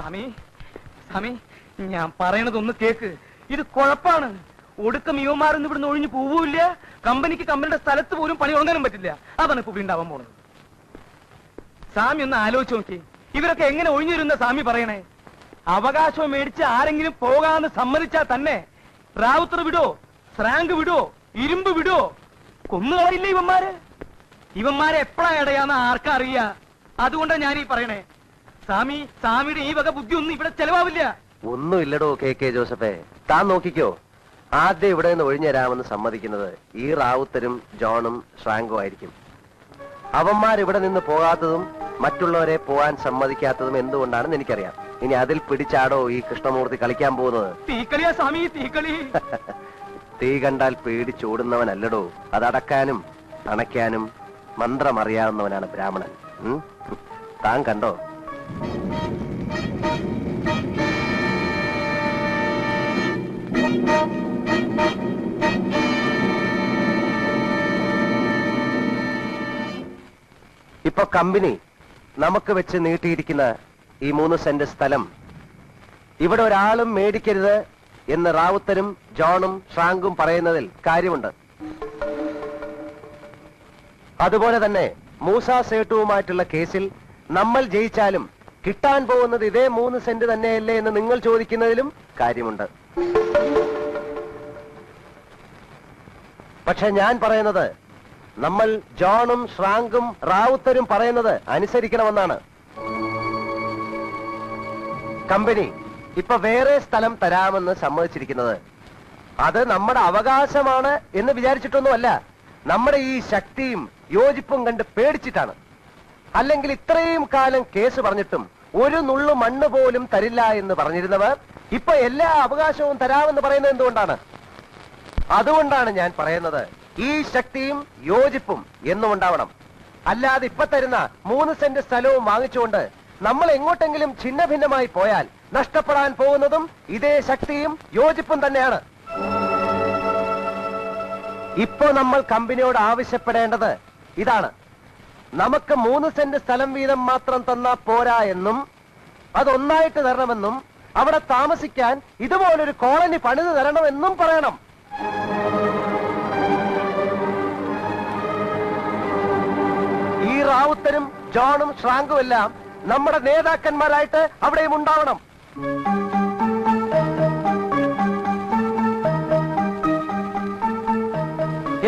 സ്വാമി സ്വാമി, ഞാൻ പറയണതൊന്ന് കേക്ക്. ഇത് കുഴപ്പാണ്. ഒടുക്കം യുവമാരൊന്നും ഇവിടുന്ന് ഒഴിഞ്ഞു പോവില്ല. കമ്പനിക്ക് കമ്പനിയുടെ സ്ഥലത്ത് പോലും പണി ഉറങ്ങാനും പറ്റില്ല. അതാണ് ഇപ്പൊ ഉണ്ടാവാൻ പോണത്. സ്വാമി ഒന്ന് ആലോചിച്ച് നോക്കി, ഇവരൊക്കെ എങ്ങനെ ഒഴിഞ്ഞു വരുന്ന സ്വാമി പറയണേ? അവകാശം മേടിച്ച് ആരെങ്കിലും പോകാന്ന് സമ്മതിച്ചാൽ തന്നെ റാവുത്തർ വിടോ, സ്രാങ്ക് വിടോ, ഇരുമ്പ് വിടോ, കൊന്നുകളയില്ലേ ഇവന്മാരെ എപ്പോഴാ ഇടയാന്ന് ആർക്കറിയ? അതുകൊണ്ടാണ് ഞാൻ ഈ പറയണേ. സ്വാമിയുടെ ഈ വക ബുദ്ധി ഒന്നും ഇവിടെ ചെലവാവില്ല. ഒന്നുമില്ലടോ കെ ജോസഫേ, താൻ നോക്കിക്കോ. ആദ്യം ഇവിടെ നിന്ന് ഒഴിഞ്ഞുതരാമെന്ന് സമ്മതിക്കുന്നത് ഈ റാവുത്തരും ജോണും ശ്രാങ്കും ആയിരിക്കും. അവന്മാരിവിടെ നിന്ന് പോകാത്തതും മറ്റുള്ളവരെ പോവാൻ സമ്മതിക്കാത്തതും എന്തുകൊണ്ടാണെന്ന് എനിക്കറിയാം. ഇനി അതിൽ പിടിച്ചാടോ ഈ കൃഷ്ണമൂർത്തി കളിക്കാൻ പോകുന്നത്? തീക്കളിയാ സ്വാമി, തീക്കളി. തീ കണ്ടാൽ പേടിച്ചോടുന്നവനല്ലടോ, അതടക്കാനും അണയ്ക്കാനും മന്ത്രമറിയാവുന്നവനാണ് ബ്രാഹ്മണൻ. താൻ കണ്ടോ? ഇപ്പൊ കമ്പനി നമുക്ക് വെച്ച് നീട്ടിയിരിക്കുന്ന ഈ 3 സെന്റ് സ്ഥലം ഇവിടെ ഒരാളും മേടിക്കരുത് എന്ന് റാവുത്തരും ജോണും ശ്രാങ്കും പറയുന്നതിൽ കാര്യമുണ്ട്. അതുപോലെ തന്നെ മൂസ സേട്ടുവുമായിട്ടുള്ള കേസിൽ നമ്മൾ ജയിച്ചാലും കിട്ടാൻ പോകുന്നത് ഇതേ 3 സെന്റ് തന്നെയല്ലേ എന്ന് നിങ്ങൾ ചോദിക്കുന്നതിലും കാര്യമുണ്ട്. പക്ഷെ ഞാൻ പറയുന്നത് നമ്മൾ ജോണും ശ്രാങ്കും റാവുത്തരും പറയുന്നത് അനുസരിക്കണമെന്നാണ്. കമ്പനി ഇപ്പൊ വേറെ സ്ഥലം തരാമെന്ന് സമ്മതിച്ചിരിക്കുന്നത് അത് നമ്മുടെ അവകാശമാണ് എന്ന് വിചാരിച്ചിട്ടൊന്നുമല്ല, നമ്മുടെ ഈ ശക്തിയും യോജിപ്പും കണ്ട് പേടിച്ചിട്ടാണ്. അല്ലെങ്കിൽ ഇത്രയും കാലം കേസ് പറഞ്ഞിട്ടും ഒരു നുള്ളു മണ്ണ് പോലും തരില്ല എന്ന് പറഞ്ഞിരുന്നവർ ഇപ്പൊ എല്ലാ അവകാശവും തരാമെന്ന് പറയുന്നത് എന്തുകൊണ്ടാണ്? അതുകൊണ്ടാണ് ഞാൻ പറയുന്നത് ഈ ശക്തിയും യോജിപ്പും എന്നും ഉണ്ടാവണം. അല്ലാതെ ഇപ്പൊ തരുന്ന 3 സെന്റ് സ്ഥലവും വാങ്ങിച്ചുകൊണ്ട് നമ്മൾ എങ്ങോട്ടെങ്കിലും ഛിന്ന ഭിന്നമായി പോയാൽ നഷ്ടപ്പെടാൻ പോകുന്നതും ഇതേ ശക്തിയും യോജിപ്പും തന്നെയാണ്. ഇപ്പോ നമ്മൾ കമ്പനിയോട് ആവശ്യപ്പെടേണ്ടത് ഇതാണ്: നമുക്ക് 3 സെന്റ് സ്ഥലം വീതം മാത്രം തന്നാ പോരാ എന്നും അതൊന്നായിട്ട് തരണമെന്നും അവിടെ താമസിക്കാൻ ഇതുപോലൊരു കോളനി പണിത് തരണമെന്നും പറയണം. ഈ റാവുത്തരും ജോണും ശ്രാങ്കും എല്ലാം നമ്മുടെ നേതാക്കന്മാരായിട്ട് അവിടെയും ഉണ്ടാവണം.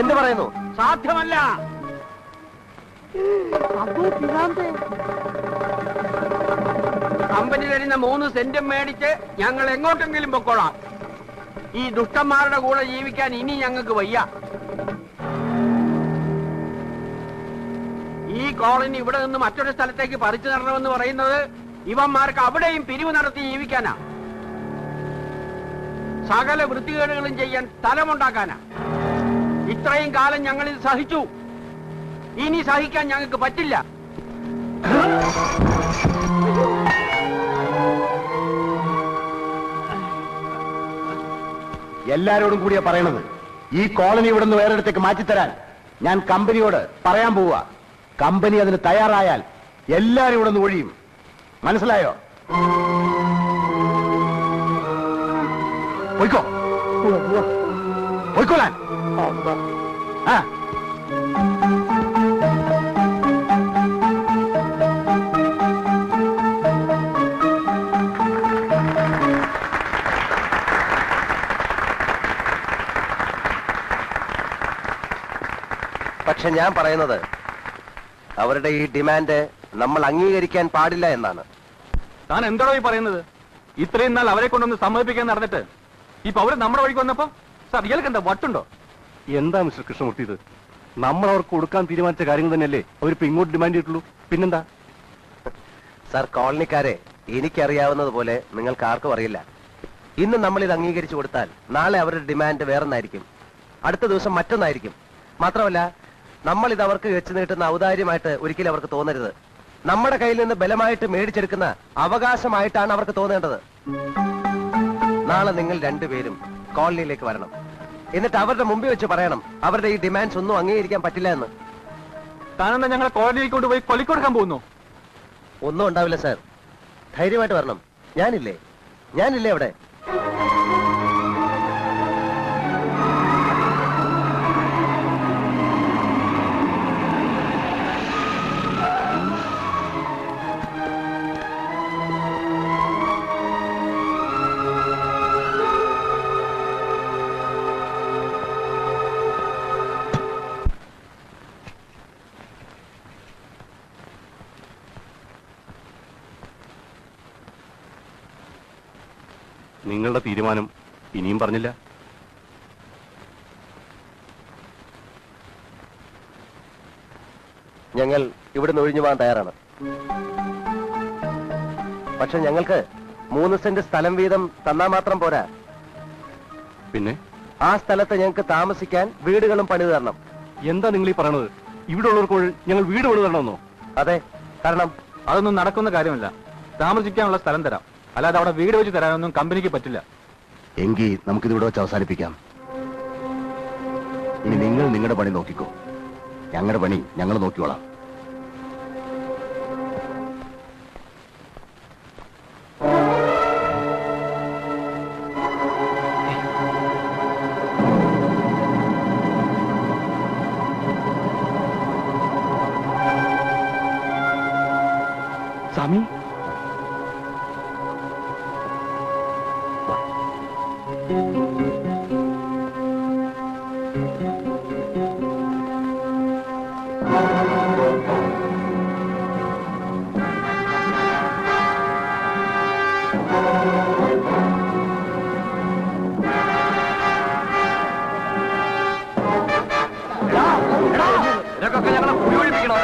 എന്ത് പറയുന്നു? സാധ്യമല്ല. കമ്പനി തരുന്ന 3 സെന്റും മേടിച്ച് ഞങ്ങൾ എങ്ങോട്ടെങ്കിലും പൊക്കോളാം. ഈ ദുഷ്ടന്മാരുടെ കൂടെ ജീവിക്കാൻ ഇനി ഞങ്ങൾക്ക് വയ്യ. ഈ കോളനി ഇവിടെ നിന്ന് മറ്റൊരു സ്ഥലത്തേക്ക് പറിച്ചു തരണമെന്ന് പറയുന്നത് ഇവന്മാർക്ക് അവിടെയും പിരിവ് നടത്തി ജീവിക്കാനാ, സകല വൃത്തികേടുകളും ചെയ്യാൻ സ്ഥലമുണ്ടാക്കാനാ. ഇത്രയും കാലം ഞങ്ങൾ ഇത് സഹിച്ചു, ഇനി സഹിക്കാൻ ഞങ്ങൾക്ക് പറ്റില്ല. എല്ലാരോടും കൂടിയാ പറയണത്. ഈ കോളനി ഇവിടെ നിന്ന് വേറൊരിടത്തേക്ക് മാറ്റിത്തരാൻ ഞാൻ കമ്പനിയോട് പറയാൻ പോവുക. കമ്പനി അതിന് തയ്യാറായാൽ എല്ലാരും ഇവിടെ നിന്ന് ഒഴിയും. മനസ്സിലായോ? പോയിക്കോ, പോയിക്കോളാൻ. ആ പക്ഷെ ഞാൻ പറയുന്നത് അവരുടെ ഈ ഡിമാൻഡ് നമ്മൾ അംഗീകരിക്കാൻ പാടില്ല എന്നാണ്. താൻ എന്താണോ ഈ പറയുന്നത്? ഇത്രയും നാൾ അവരെ കൊണ്ടൊന്ന് സമ്മതിപ്പിക്കാൻ നടന്നിട്ട് ഇപ്പൊ അവര് നമ്മുടെ വഴിക്ക് വന്നപ്പോ സാർ ഇയാൾക്ക് എന്താ വട്ടുണ്ടോ? എന്താ മിസ്റ്റർ കൃഷ്ണമൂർത്തി ഇത്? നമ്മൾ അവർക്ക് കൊടുക്കാൻ തീരുമാനിച്ച കാര്യങ്ങൾ തന്നെയല്ലേ അവരിപ്പോ ഇങ്ങോട്ട് ഡിമാൻഡ് ചെയ്തിട്ടുള്ളൂ. പിന്നെന്താ സാർ, കോളനിക്കാരെ എനിക്കറിയാവുന്നതുപോലെ നിങ്ങൾക്ക് ആർക്കും അറിയില്ല. ഇന്ന് നമ്മൾ ഇത് അംഗീകരിച്ചു കൊടുത്താൽ നാളെ അവരുടെ ഡിമാൻഡ് വേറൊന്നായിരിക്കും, അടുത്ത ദിവസം മറ്റൊന്നായിരിക്കും. മാത്രമല്ല, നമ്മൾ ഇത് അവർക്ക് വെച്ച് നീട്ടുന്ന ഔദാര്യമായിട്ട് ഒരിക്കലും അവർക്ക് തോന്നരുത്. നമ്മുടെ കയ്യിൽ നിന്ന് ബലമായിട്ട് മേടിച്ചെടുക്കുന്ന അവകാശമായിട്ടാണ് അവർക്ക് തോന്നേണ്ടത്. നാളെ നിങ്ങൾ രണ്ടുപേരും കോളനിയിലേക്ക് വരണം. എന്നിട്ട് അവരുടെ മുമ്പിൽ വെച്ച് പറയണം അവരുടെ ഈ ഡിമാൻഡ്സ് ഒന്നും അംഗീകരിക്കാൻ പറ്റില്ല എന്ന്. താനെന്താ ഞങ്ങളെ കോളനിയിൽ കൊണ്ടുപോയി കൊലിക്കൊടുക്കാൻ പോകുന്നു? ഒന്നും ഉണ്ടാവില്ല സാർ, ധൈര്യമായിട്ട് വരണം. ഞാനില്ലേ അവിടെ? നിങ്ങളുടെ തീരുമാനം ഇനിയും പറഞ്ഞില്ല. ഞങ്ങൾ ഇവിടുന്ന് ഒഴിഞ്ഞു പോകാൻ തയ്യാറാണ്. പക്ഷെ ഞങ്ങൾക്ക് 3 സെന്റ് സ്ഥലം വീതം തന്നാ മാത്രം പോരാ. പിന്നെ ആ സ്ഥലത്ത് ഞങ്ങൾക്ക് താമസിക്കാൻ വീടുകളും പണിത് തരണം. എന്താ നിങ്ങൾ ഈ പറയണത്? ഇവിടെ ഉള്ളവർക്ക് ഞങ്ങൾ വീട് പണിത് തരണമെന്നോ? അതെ, കാരണം അതൊന്നും നടക്കുന്ന കാര്യമല്ല. താമസിക്കാനുള്ള സ്ഥലം തരാം, അല്ലാതെ അവിടെ വീട് വെച്ച് തരാനൊന്നും കമ്പനിക്ക് പറ്റില്ല. എങ്കിൽ നമുക്കിത് ഇവിടെ വെച്ച് അവസാനിപ്പിക്കാം. ഇനി നിങ്ങൾ നിങ്ങളുടെ പണി നോക്കിക്കോ, ഞങ്ങളുടെ പണി ഞങ്ങൾ നോക്കിക്കോളാം. സ്വാമി, ഇതൊക്കെ ഞങ്ങളെ ഉപയോഗിപ്പിക്കണോ?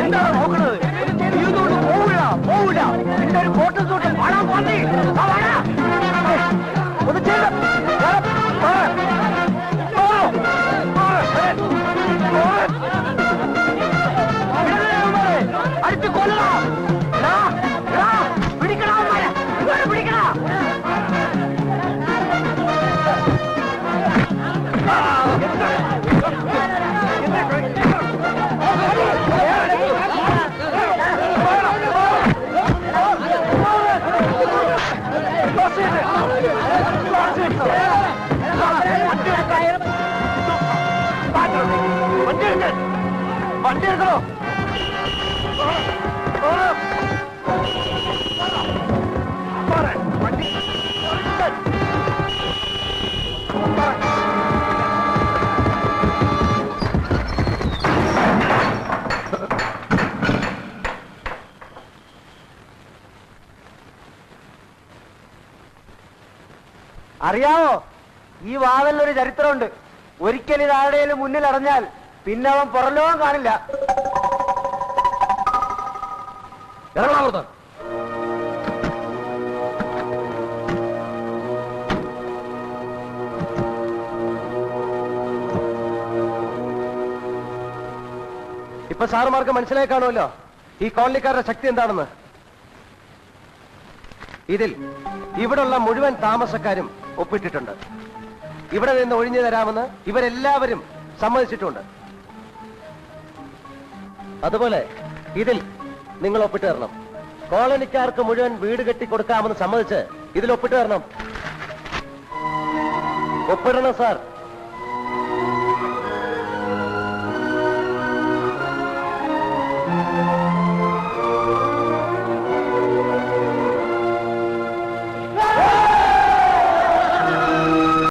എന്താണ് നോക്കണത്? പോവില്ല. നിന്റെ ഒരു ഫോട്ടോ ഷൂട്ട് കാണാൻ പോന്നി. അടുത്ത് കൊല്ലണം. പിടിക്കണ പിടിക്കണ. വണ്ടി എടുക്കണോ? അറിയാമോ, ഈ വാതിലൊരു ചരിത്രമുണ്ട്. ഒരിക്കൽ ഇത് ആരുടെയും മുന്നിൽ അടഞ്ഞാൽ പിന്നെ അവൻ പുറലോകം കാണില്ല. എറണാകുളത്ത് ഇപ്പൊ സാറുമാർക്ക് മനസ്സിലായി കാണുമല്ലോ ഈ കോളനിക്കാരുടെ ശക്തി എന്താണെന്ന്. ഇതിൽ ഇവിടുള്ള മുഴുവൻ താമസക്കാരും ഒപ്പിട്ടിട്ടുണ്ട്. ഇവിടെ നിന്ന് ഒഴിഞ്ഞു തരാമെന്ന് ഇവരെല്ലാവരും സമ്മതിച്ചിട്ടുണ്ട്. അതുപോലെ ഇതിൽ നിങ്ങൾ ഒപ്പിട്ട് തരണം. കോളനിക്കാർക്ക് മുഴുവൻ വീട് കെട്ടിക്കൊടുക്കാമെന്ന് സമ്മതിച്ച് ഇതിൽ ഒപ്പിട്ട് തരണം. ഒപ്പിടണം സാർ.